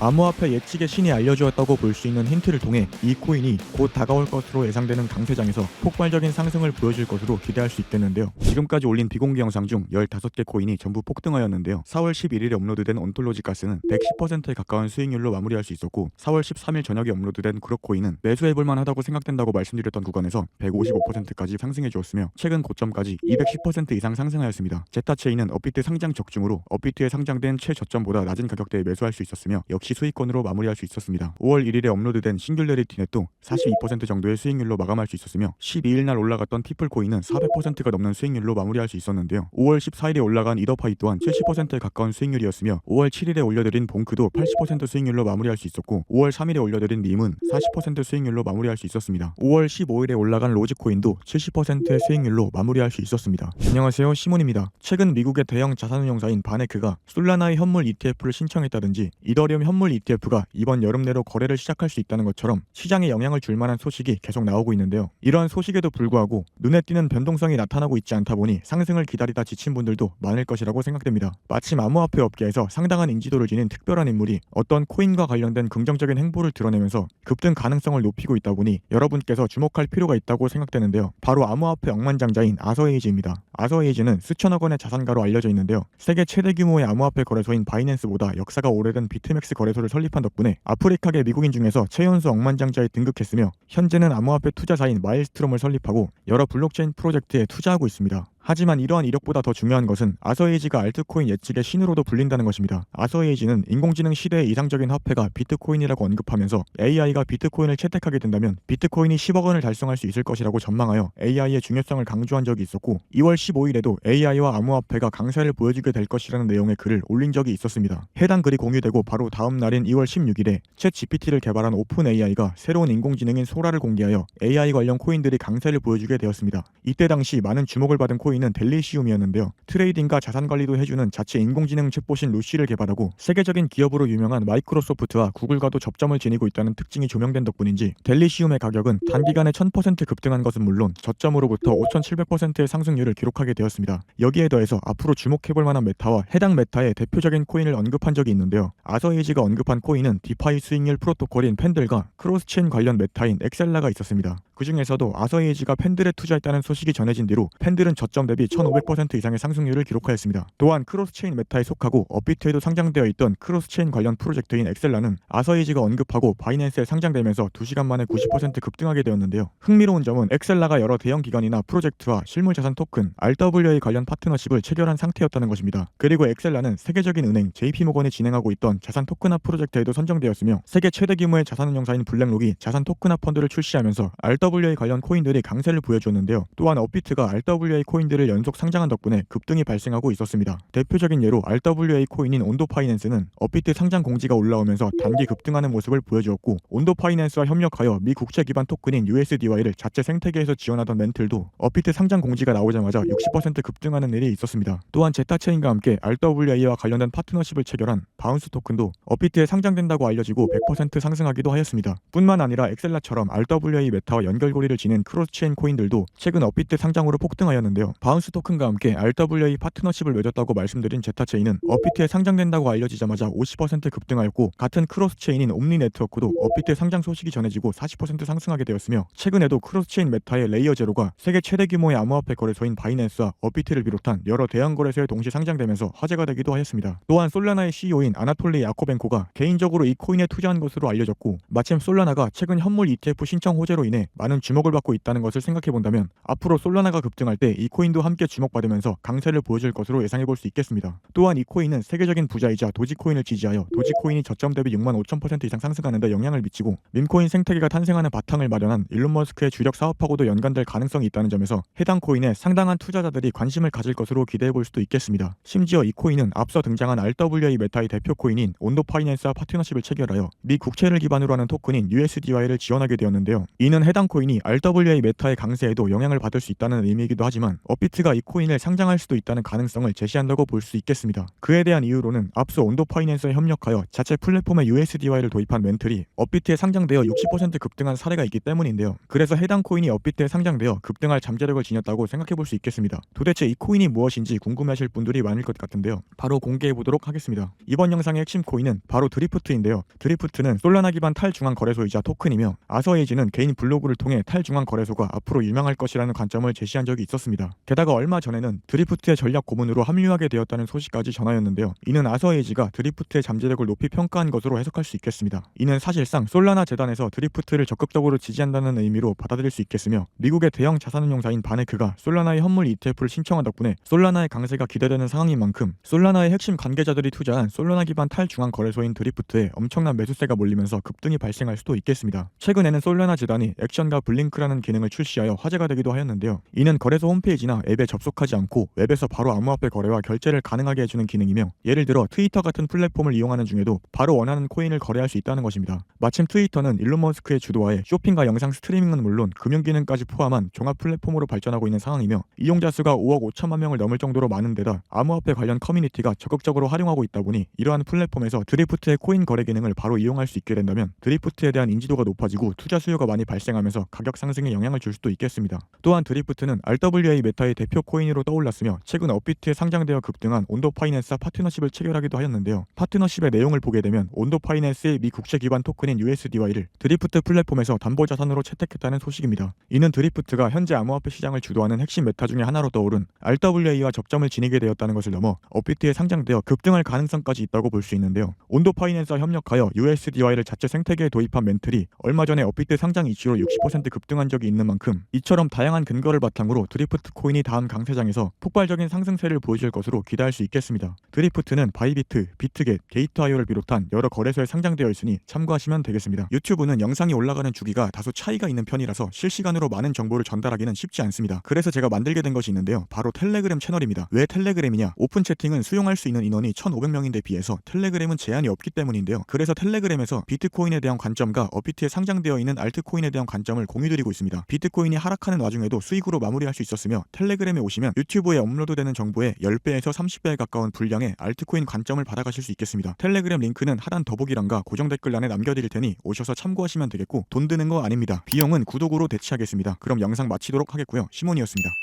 암호화폐 예측의 신이 알려주었다고 볼 수 있는 힌트를 통해 이 코인이 곧 다가올 것으로 예상되는 강세장에서 폭발적인 상승을 보여줄 것으로 기대할 수 있겠는데요. 지금까지 올린 비공개 영상 중 15개 코인이 전부 폭등하였는데요. 4월 11일에 업로드된 온톨로지 가스는 110%에 가까운 수익률로 마무리할 수 있었고, 4월 13일 저녁에 업로드된 그럭코인은 매수해볼만 하다고 생각된다고 말씀드렸던 구간에서 155%까지 상승해 주었으며, 최근 고점까지 210% 이상 상승하였습니다. 제타체인은 업비트 상장 적중으로 업비트에 상장된 최저점보다 낮은 가격대에 매수할 수 있었으며 역시 수익권으로 마무리할 수 있었습니다. 5월 1일에 업로드된 싱귤레리티넷도 42% 정도의 수익률로 마감할 수 있었으며, 12일 날 올라갔던 피플코인은 400%가 넘는 수익률로 마무리할 수 있었는데요. 5월 14일에 올라간 이더파이 또한 70%에 가까운 수익률이었으며, 5월 7일에 올려드린 봉크도 80% 수익률로 마무리할 수 있었고, 5월 3일에 올려드린 림은 40% 수익률로 마무리할 수 있었습니다. 5월 15일에 올라간 로즈코인도 70%의 수익률로 마무리할 수 있었습니다. 안녕하세요, 시몬입니다. 최근 미국의 대형 자산운용사인 바네크가 솔라나의 현물 ETF를 신청했다든지 이더리움 현물 ETF가 이번 여름 내로 거래를 시작할 수 있다는 것처럼 시장에 영향을 줄 만한 소식이 계속 나오고 있는데요. 이러한 소식에도 불구하고 눈에 띄는 변동성이 나타나고 있지 않다 보니 상승을 기다리다 지친 분들도 많을 것이라고 생각됩니다. 마침 암호화폐 업계에서 상당한 인지도를 지닌 특별한 인물이 어떤 코인과 관련된 긍정적인 행보를 드러내면서 급등 가능성을 높이고 있다 보니 여러분께서 주목할 필요가 있다고 생각되는데요. 바로 암호화폐 억만장자인 아서에이지입니다. 아서에이지는 수천억 원의 자산가로 알려져 있는데요. 세계 최대 규모의 암호화폐 거래소인 바이낸스보다 역사가 오래된 비트맥스 거래소를 설립한 덕분에 아프리카계 미국인 중에서 최연소 억만장자에 등극했으며, 현재는 암호화폐 투자사인 마일스트롬을 설립하고 여러 블록체인 프로젝트에 투자하고 있습니다. 하지만 이러한 이력보다 더 중요한 것은 아서에이지가 알트코인 예측의 신으로도 불린다는 것입니다. 아서에이지는 인공지능 시대의 이상적인 화폐가 비트코인이라고 언급하면서 AI가 비트코인을 채택하게 된다면 비트코인이 10억 원을 달성할 수 있을 것이라고 전망하여 AI의 중요성을 강조한 적이 있었고, 2월 15일에도 AI와 암호화폐가 강세를 보여주게 될 것이라는 내용의 글을 올린 적이 있었습니다. 해당 글이 공유되고 바로 다음 날인 2월 16일에 챗GPT를 개발한 오픈AI가 새로운 인공지능인 소라를 공개하여 AI 관련 코인들이 강세를 보여주게 되었습니다. 이때 당시 많은 주목을 받은 코인은 델리시움이었는데요. 트레이딩과 자산관리도 해주는 자체 인공지능 챗봇인 루시를 개발하고 세계적인 기업으로 유명한 마이크로소프트와 구글과도 접점을 지니고 있다는 특징이 조명된 덕분인지 델리시움의 가격은 단기간에 1000% 급등한 것은 물론 저점으로부터 5700%의 상승률을 기록하게 되었습니다. 여기에 더해서 앞으로 주목해볼 만한 메타와 해당 메타의 대표적인 코인을 언급한 적이 있는데요. 아서에이지가 언급한 코인은 디파이 수익률 프로토콜인 팬들과 크로스체인 관련 메타인 엑셀라가 있었습니다. 그 중에서도 아서에이지가 팬들에 투자했다는 소식이 전해진 뒤로 팬들은 저점 대비 1500% 이상의 상승률을 기록하였습니다. 또한 크로스체인 메타에 속하고 업비트에도 상장되어 있던 크로스체인 관련 프로젝트인 엑셀라는 아서에이지가 언급하고 바이낸스에 상장되면서 2시간 만에 90% 급등하게 되었는데요. 흥미로운 점은 엑셀라가 여러 대형 기관이나 프로젝트와 실물자산 토큰, RWA 관련 파트너십을 체결한 상태였다는 것입니다. 그리고 엑셀라는 세계적인 은행 JP모건이 진행하고 있던 자산 토큰화 프로젝트에도 선정되었으며, 세계 최대 규모의 자산운용사인 블랙록이 자산 토큰화 펀드를 출시하면서 RWA 관련 코인들이 강세를 보여주었는데요. 또한 업비트가 RWA 코인들을 연속 상장한 덕분에 급등이 발생하고 있었습니다. 대표적인 예로 RWA 코인인 온도파이낸스는 업비트 상장 공지가 올라오면서 단기 급등하는 모습을 보여주었고, 온도파이낸스와 협력하여 미 국채 기반 토큰인 USDY를 자체 생태계에서 지원하던 멘틀도 업비트 상장 공지가 나오자마자 60% 급등하는 일이 있었습니다. 또한 제타체인과 함께 RWA와 관련된 파트너십을 체결한 바운스 토큰도 업비트에 상장된다고 알려지고 100% 상승하기도 하였습니다. 뿐만 아니라 엑셀라처럼 RWA 메타와 연결고리를 지닌 크로스체인 코인들도 최근 업비트 상장으로 폭등하였는데요. 바운스 토큰과 함께 RWA 파트너십을 맺었다고 말씀드린 제타체인은 업비트에 상장된다고 알려지자마자 50% 급등하였고, 같은 크로스체인인 옴니 네트워크도 업비트 상장 소식이 전해지고 40% 상승하게 되었으며, 최근에도 크로스체인 메타의 레이어제로가 세계 최대 규모의 암호화폐 거래소인 바이낸스와 업비트를 비롯한 여러 대형 거래소에 동시 상장되면서 화제가 되기도 하였습니다. 또한 솔라나의 CEO인 아나톨리 야코벤코가 개인적으로 이 코인에 투자한 것으로 알려졌고, 마침 솔라나가 최근 현물 ETF 신청 호재로 인해 많은 주목을 받고 있다는 것을 생각해본다면 앞으로 솔라나가 급등할 때 이 코인도 함께 주목받으면서 강세를 보여줄 것으로 예상해볼 수 있겠습니다. 또한 이 코인은 세계적인 부자이자 도지코인을 지지하여 도지코인이 저점 대비 65,000% 이상 상승하는 데 영향을 미치고 밈코인 생태계가 탄생하는 바탕을 마련한 일론 머스크의 주력 사업하고도 연관될 가능성이 있다는 점에서 해당 코인에 상당한 투자자들이 관심을 가질 것으로 기대해볼 수도 있겠습니다. 심지어 이 코인은 앞서 등장한 RWA 메타의 대표 코인인 온도파이낸스와 파트너십을 체결하여 미 국채를 기반으로 하는 토큰인 USDY를 지원하게 되었는데요. 이는 해당 코인이 RWA 메타의 강세에도 영향을 받을 수 있다는 의미이기도 하지만 업비트가 이 코인을 상장할 수도 있다는 가능성을 제시한다고 볼 수 있겠습니다. 그에 대한 이유로는 앞서 온도 파이낸스에 협력하여 자체 플랫폼에 USDY를 도입한 멘틀이 업비트에 상장되어 60% 급등한 사례가 있기 때문인데요. 그래서 해당 코인이 업비트에 상장되어 급등할 잠재력을 지녔다고 생각해볼 수 있겠습니다. 도대체 이 코인이 무엇인지 궁금해하실 분들이 많을 것 같은데요. 바로 공개해보도록 하겠습니다. 이번 영상의 핵심 코인은 바로 드리프트인데요. 드리프트는 솔라나 기반 탈중앙 거래소이자 토큰이며 아서에이지는 개인 블로그를 통해 탈중앙 거래소가 앞으로 유명할 것이라는 관점을 제시한 적이 있었습니다. 게다가 얼마 전에는 드리프트의 전략 고문으로 합류하게 되었다는 소식까지 전하였는데요. 이는 아서에이지가 드리프트의 잠재력을 높이 평가한 것으로 해석할 수 있겠습니다. 이는 사실상 솔라나 재단에서 드리프트를 적극적으로 지지한다는 의미로 받아들일 수 있겠으며 미국의 대형 자산운용사인 바네크가 솔라나의 현물 ETF를 신청한 덕분에 솔라나의 강세가 기대되는 상황인 만큼 솔라나의 핵심 관계자들이 투자한 솔라나 기반 탈중앙 거래소인 드리프트에 엄청난 매수세가 몰리면서 급등이 발생할 수도 있겠습니다. 최근에는 솔라나 재단이 액션과 블링크라는 기능을 출시하여 화제가 되기도 하였는데요. 이는 거래소 홈페이지나 앱에 접속하지 않고 웹에서 바로 암호화폐 거래와 결제를 가능하게 해주는 기능이며 예를 들어 트위터 같은 플랫폼을 이용하는 중에도 바로 원하는 코인을 거래할 수 있다는 것입니다. 마침 트위터는 일론 머스크의 주도하에 쇼핑과 영상 스트리밍은 물론 금융 기능까지 포함한 종합 플랫폼으로 발전하고 있는 상황이며 이용자 수가 5억 5천만 명을 넘을 정도로 많은 데다 암호화폐 관련 커뮤니티가 적극적으로 활용하고 있다 보니 이러한 플랫폼에서 드리프트의 코인 거래 기능을 바로 이용할 수 있게 된다면 드리프트에 대한 인지도가 높아지고 투자 수요가 많이 발생하면서 가격 상승에 영향을 줄 수도 있겠습니다. 또한 드리프트는 RWA 메타의 대표 코인으로 떠올랐으며 최근 업비트에 상장되어 급등한 온도 파이낸스와 파트너십을 체결하기도 하였는데요. 파트너십의 내용을 보게 되면 온도 파이낸스의 미 국제 기반 토큰인 USDY를 드리프트 플랫폼에서 담보 자산으로 채택했다는 소식입니다. 이는 드리프트가 현재 암호화폐 시장을 주도하는 핵심 메타 중에 하나로 떠오른 RWA와 접점을 지니게 되었다는 것을 넘어 업비트에 상장되어 급등할 가능성까지 있다고 볼 수 있는데요. 온도 파이낸스와 협력하여 USDY를 자체 생태계에 도입한 멘틀이 얼마 전에 업비트 상장 이슈로 60% 급등한 적이 있는 만큼 이처럼 다양한 근거를 바탕으로 드리프트 코인이 다음 강세장에서 폭발적인 상승세를 보여줄 것으로 기대할 수 있겠습니다. 드리프트는 바이비트, 비트겟, 게이트IO를 비롯한 여러 거래소에 상장되어 있으니 참고하시면 되겠습니다. 유튜브는 영상이 올라가는 주기가 다소 차이가 있는 편이라서 실시간으로 많은 정보를 전달하기는 쉽지 않습니다. 그래서 제가 만들게 된 것이 있는데요. 바로 텔레그램 채널입니다. 왜 텔레그램이냐? 오픈 채팅은 수용할 수 있는 인원이 1,500명인데 비해서 텔레그램은 제한이 없기 때문인데요. 그래서 텔레그램에서 비트코인에 대한 관점과 업비트에 상장되어 있는 알트코인에 대한 관점을 공유드리고 있습니다. 비트코인이 하락하는 와중에도 수익으로 마무리할 수 있었으며 텔레그램에 오시면 유튜브에 업로드되는 정보의 10배에서 30배에 가까운 분량의 알트코인 관점을 받아가실 수 있겠습니다. 텔레그램 링크는 하단 더보기란과 고정 댓글란에 남겨드릴 테니 오셔서 참고하시면 되겠고 돈 드는 거 아닙니다. 비용은 구독으로 대체하겠습니다. 그럼 영상 마치도록 하겠고요. 시몬이었습니다.